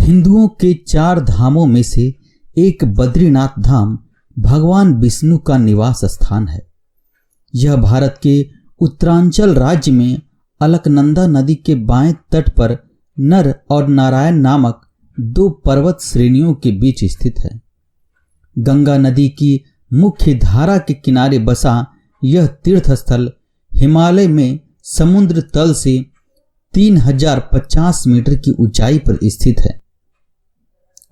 हिंदुओं के 4 धामों में से एक बद्रीनाथ धाम भगवान विष्णु का निवास स्थान है। यह भारत के उत्तरांचल राज्य में अलकनंदा नदी के बाएं तट पर नर और नारायण नामक 2 पर्वत श्रेणियों के बीच स्थित है। गंगा नदी की मुख्य धारा के किनारे बसा यह तीर्थस्थल हिमालय में समुद्र तल से 3050 मीटर की ऊंचाई पर स्थित है।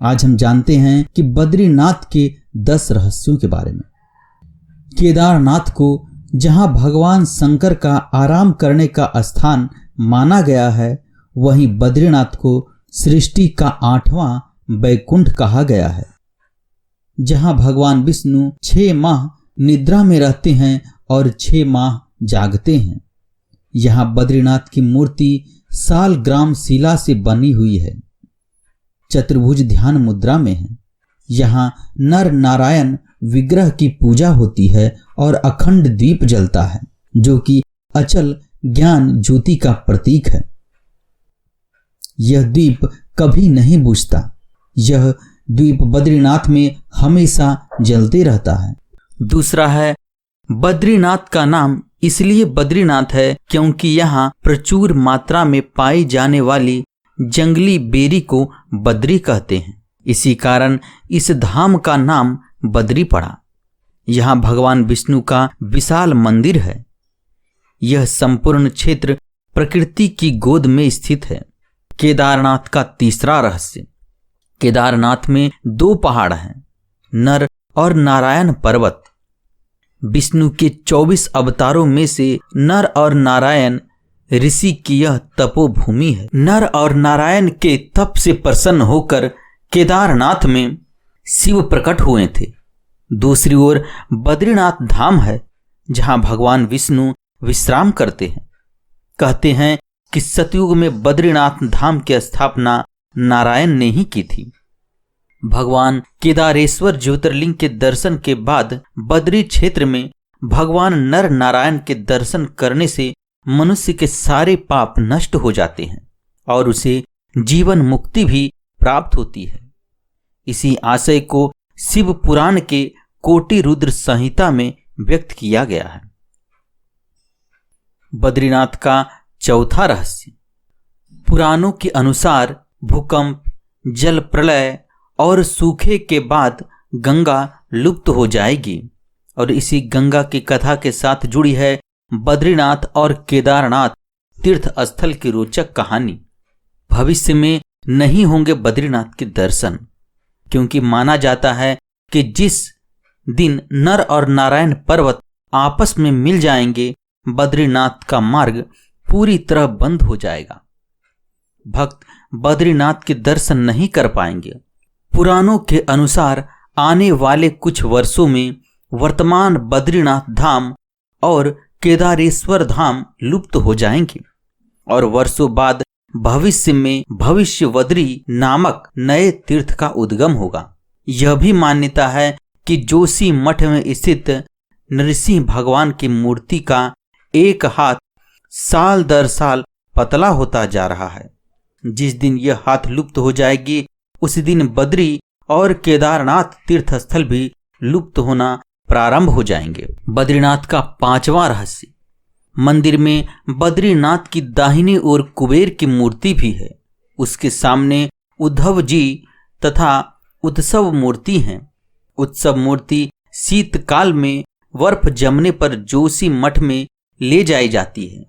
आज हम जानते हैं कि बद्रीनाथ के 10 रहस्यों के बारे में। केदारनाथ को जहां भगवान शंकर का आराम करने का स्थान माना गया है, वहीं बद्रीनाथ को सृष्टि का 8वां वैकुंठ कहा गया है, जहां भगवान विष्णु 6 माह निद्रा में रहते हैं और 6 माह जागते हैं। यहाँ बद्रीनाथ की मूर्ति सालग्राम शिला से बनी हुई है, चतुर्भुज ध्यान मुद्रा में है। यहाँ नर नारायण विग्रह की पूजा होती है और अखंड दीप जलता है, जो कि अचल ज्ञान ज्योति का प्रतीक है। यह दीप कभी नहीं बुझता। यह दीप बद्रीनाथ में हमेशा जलते रहता है। दूसरा है, बद्रीनाथ का नाम इसलिए बद्रीनाथ है क्योंकि यहाँ प्रचुर मात्रा में पाई जाने वाली जंगली बेरी को बद्री कहते हैं। इसी कारण इस धाम का नाम बद्री पड़ा। यहाँ भगवान विष्णु का विशाल मंदिर है। यह संपूर्ण क्षेत्र प्रकृति की गोद में स्थित है। केदारनाथ का तीसरा रहस्य। केदारनाथ में 2 पहाड़ हैं, नर और नारायण पर्वत। विष्णु के 24 अवतारों में से नर और नारायण ऋषि की यह तपोभूमि है। नर और नारायण के तप से प्रसन्न होकर केदारनाथ में शिव प्रकट हुए थे। दूसरी ओर बद्रीनाथ धाम है, जहां भगवान विष्णु विश्राम करते हैं। कहते हैं कि सतयुग में बद्रीनाथ धाम की स्थापना नारायण ने ही की थी। भगवान केदारेश्वर ज्योतिर्लिंग के दर्शन के बाद बद्री क्षेत्र में भगवान नर नारायण के दर्शन करने से मनुष्य के सारे पाप नष्ट हो जाते हैं और उसे जीवन मुक्ति भी प्राप्त होती है। इसी आशय को शिव पुराण के कोटि रुद्र संहिता में व्यक्त किया गया है। बद्रीनाथ का चौथा रहस्य। पुराणों के अनुसार भूकंप, जल प्रलय और सूखे के बाद गंगा लुप्त हो जाएगी और इसी गंगा की कथा के साथ जुड़ी है बद्रीनाथ और केदारनाथ तीर्थ स्थल की रोचक कहानी। भविष्य में नहीं होंगे बद्रीनाथ के दर्शन, क्योंकि माना जाता है कि जिस दिन नर और नारायण पर्वत आपस में मिल जाएंगे, बद्रीनाथ का मार्ग पूरी तरह बंद हो जाएगा। भक्त बद्रीनाथ के दर्शन नहीं कर पाएंगे। पुराणों के अनुसार आने वाले कुछ वर्षों में वर्तमान बद्रीनाथ धाम और केदारेश्वर धाम लुप्त हो जाएंगे और वर्षों बाद भविष्य में भविष्यवद्री नामक नए तीर्थ का उद्गम होगा। यह भी मान्यता है कि जोशी मठ में स्थित नरसिंह भगवान की मूर्ति का एक हाथ साल दर साल पतला होता जा रहा है। जिस दिन यह हाथ लुप्त हो जाएगी, उस दिन बद्री और केदारनाथ तीर्थस्थल भी लुप्त होना प्रारंभ हो जाएंगे। बद्रीनाथ का 5वां रहस्य। मंदिर में बद्रीनाथ की दाहिनी ओर कुबेर की मूर्ति भी है। उसके सामने उद्धव जी तथा उत्सव मूर्ति हैं। उत्सव मूर्ति शीतकाल में बर्फ जमने पर जोशी मठ में ले जाई जाती है।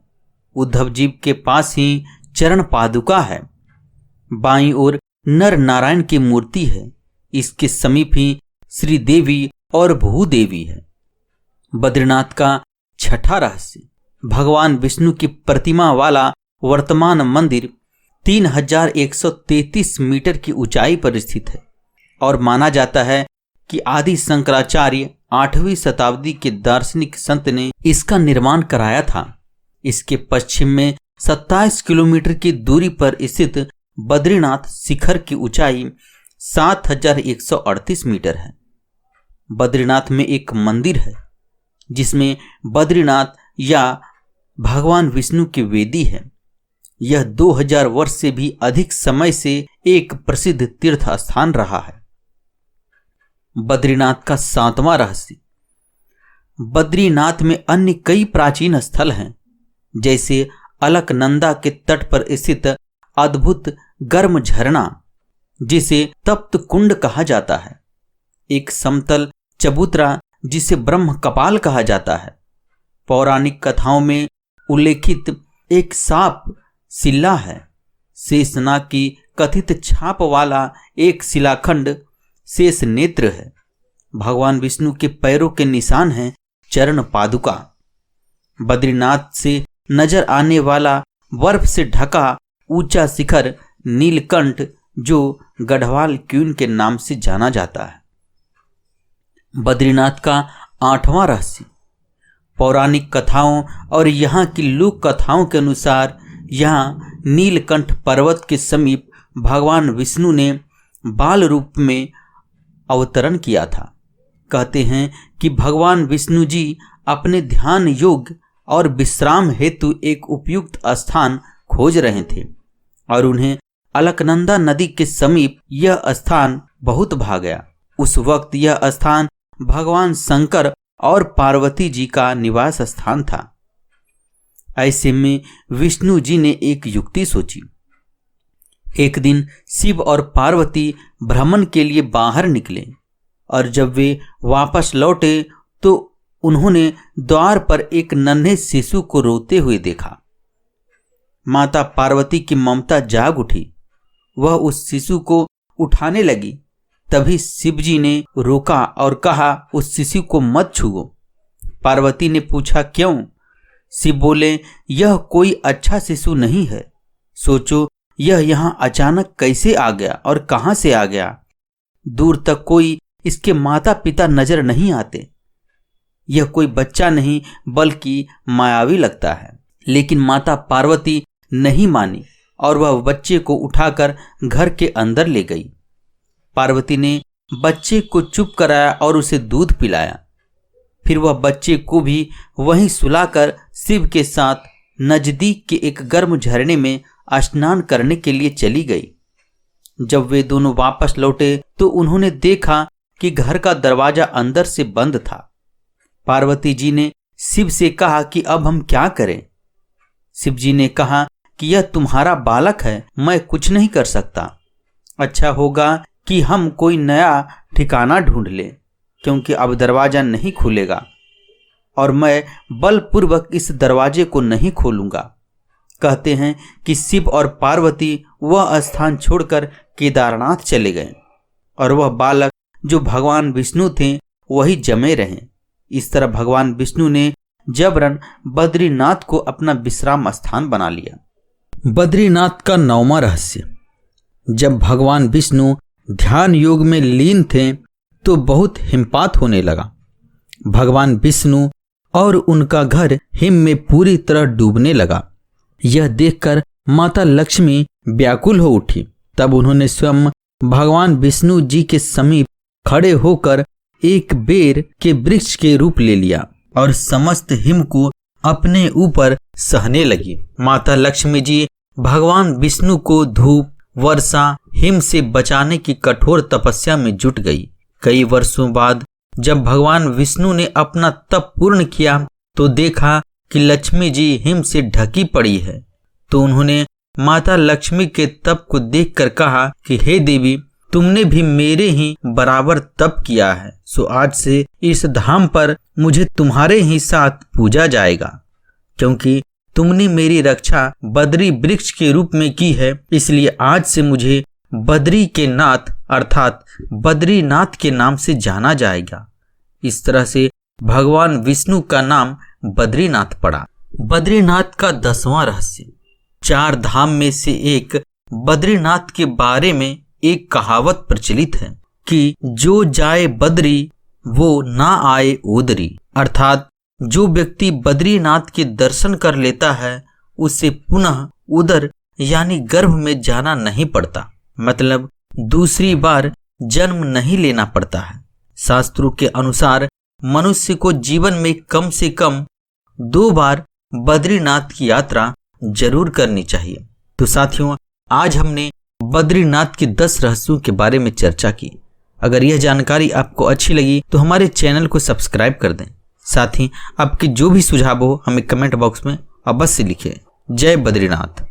उद्धव जी के पास ही चरण पादुका है। बाईं ओर नर नारायण की मूर्ति है। इसके समीप ही श्री देवी और भूदेवी है। बद्रीनाथ का 6ठा रहस्य। भगवान विष्णु की प्रतिमा वाला वर्तमान मंदिर 3133 मीटर की ऊंचाई पर स्थित है और माना जाता है कि आदि शंकराचार्य 8वीं शताब्दी के दार्शनिक संत ने इसका निर्माण कराया था। इसके पश्चिम में 27 किलोमीटर की दूरी पर स्थित बद्रीनाथ शिखर की ऊंचाई 7138 मीटर है। बद्रीनाथ में एक मंदिर है जिसमें बद्रीनाथ या भगवान विष्णु की वेदी है। यह 2000 वर्ष से भी अधिक समय से एक प्रसिद्ध तीर्थ स्थान रहा है। बद्रीनाथ का 7वां रहस्य। बद्रीनाथ में अन्य कई प्राचीन स्थल हैं, जैसे अलकनंदा के तट पर स्थित अद्भुत गर्म झरना जिसे तप्त कुंड कहा जाता है, एक समतल चबूतरा जिसे ब्रह्म कपाल कहा जाता है, पौराणिक कथाओं में उल्लेखित एक सांप शिला है, शेषनाग की कथित छाप वाला एक शिलाखंड शेष नेत्र है, भगवान विष्णु के पैरों के निशान हैं चरण पादुका, बद्रीनाथ से नजर आने वाला बर्फ से ढका ऊंचा शिखर नीलकंठ जो गढ़वाल क्यून के नाम से जाना जाता है। बद्रीनाथ का 8वां रहस्य। पौराणिक कथाओं और यहाँ की लोक कथाओं के अनुसार यहाँ नीलकंठ पर्वत के समीप भगवान विष्णु ने बाल रूप में अवतरण किया था। कहते हैं कि भगवान विष्णु जी अपने ध्यान योग और विश्राम हेतु एक उपयुक्त स्थान खोज रहे थे और उन्हें अलकनंदा नदी के समीप यह स्थान बहुत भा गया। उस वक्त यह स्थान भगवान शंकर और पार्वती जी का निवास स्थान था। ऐसे में विष्णु जी ने एक युक्ति सोची। एक दिन शिव और पार्वती भ्रमण के लिए बाहर निकले और जब वे वापस लौटे तो उन्होंने द्वार पर एक नन्हे शिशु को रोते हुए देखा। माता पार्वती की ममता जाग उठी, वह उस शिशु को उठाने लगी। तभी शिवजी ने रोका और कहा, उस शिशु को मत छुओ। पार्वती ने पूछा, क्यों? शिव बोले, यह कोई अच्छा शिशु नहीं है, सोचो यह यहाँ अचानक कैसे आ गया और कहाँ से आ गया। दूर तक कोई इसके माता पिता नजर नहीं आते। यह कोई बच्चा नहीं बल्कि मायावी लगता है। लेकिन माता पार्वती नहीं मानी और वह बच्चे को उठाकर घर के अंदर ले गई। पार्वती ने बच्चे को चुप कराया और उसे दूध पिलाया। फिर वह बच्चे को भी वहीं सुलाकर शिव के साथ नजदीक के एक गर्म झरने में स्नान करने के लिए चली गई। जब वे दोनों वापस लौटे तो उन्होंने देखा कि घर का दरवाजा अंदर से बंद था। पार्वती जी ने शिव से कहा कि अब हम क्या करें। शिव जी ने कहा कि यह तुम्हारा बालक है, मैं कुछ नहीं कर सकता। अच्छा होगा कि हम कोई नया ठिकाना ढूंढ लें, क्योंकि अब दरवाजा नहीं खुलेगा और मैं बलपूर्वक इस दरवाजे को नहीं खोलूंगा। कहते हैं कि शिव और पार्वती वह स्थान छोड़कर केदारनाथ चले गए और वह बालक जो भगवान विष्णु थे वही जमे रहे। इस तरह भगवान विष्णु ने जबरन बद्रीनाथ को अपना विश्राम स्थान बना लिया। बद्रीनाथ का 9वां रहस्य। जब भगवान विष्णु ध्यान योग में लीन थे तो बहुत हिमपात होने लगा। भगवान विष्णु और उनका घर हिम में पूरी तरह डूबने लगा। यह देखकर माता लक्ष्मी व्याकुल हो उठी। तब उन्होंने स्वयं भगवान विष्णु जी के समीप खड़े होकर एक बेर के वृक्ष के रूप ले लिया और समस्त हिम को अपने ऊपर सहने लगी। माता लक्ष्मी जी भगवान विष्णु को धूप, वर्षा, हिम से बचाने की कठोर तपस्या में जुट गई। कई वर्षों बाद जब भगवान विष्णु ने अपना तप पूर्ण किया तो देखा कि लक्ष्मी जी हिम से ढकी पड़ी है। तो उन्होंने माता लक्ष्मी के तप को देखकर कहा कि हे देवी, तुमने भी मेरे ही बराबर तप किया है, सो आज से इस धाम पर मुझे तुम्हारे ही साथ पूजा जाएगा। क्योंकि तुमने मेरी रक्षा बद्री वृक्ष के रूप में की है, इसलिए आज से मुझे बद्री के नाथ अर्थात बद्रीनाथ के नाम से जाना जाएगा। इस तरह से भगवान विष्णु का नाम बद्रीनाथ पड़ा। बद्रीनाथ का 10वां रहस्य। 4 धाम में से एक बद्रीनाथ के बारे में एक कहावत प्रचलित है कि जो जाए बद्री वो ना आए उदरी, अर्थात जो व्यक्ति बद्रीनाथ के दर्शन कर लेता है उसे पुनः उदर यानी गर्भ में जाना नहीं पड़ता, मतलब दूसरी बार जन्म नहीं लेना पड़ता है। शास्त्रों के अनुसार मनुष्य को जीवन में कम से कम 2 बार बद्रीनाथ की यात्रा जरूर करनी चाहिए। तो साथियों, आज हमने बद्रीनाथ के 10 रहस्यों के बारे में चर्चा की। अगर यह जानकारी आपको अच्छी लगी तो हमारे चैनल को सब्सक्राइब कर दें। साथ ही आपके जो भी सुझाव हो हमें कमेंट बॉक्स में अवश्य लिखें। जय बद्रीनाथ।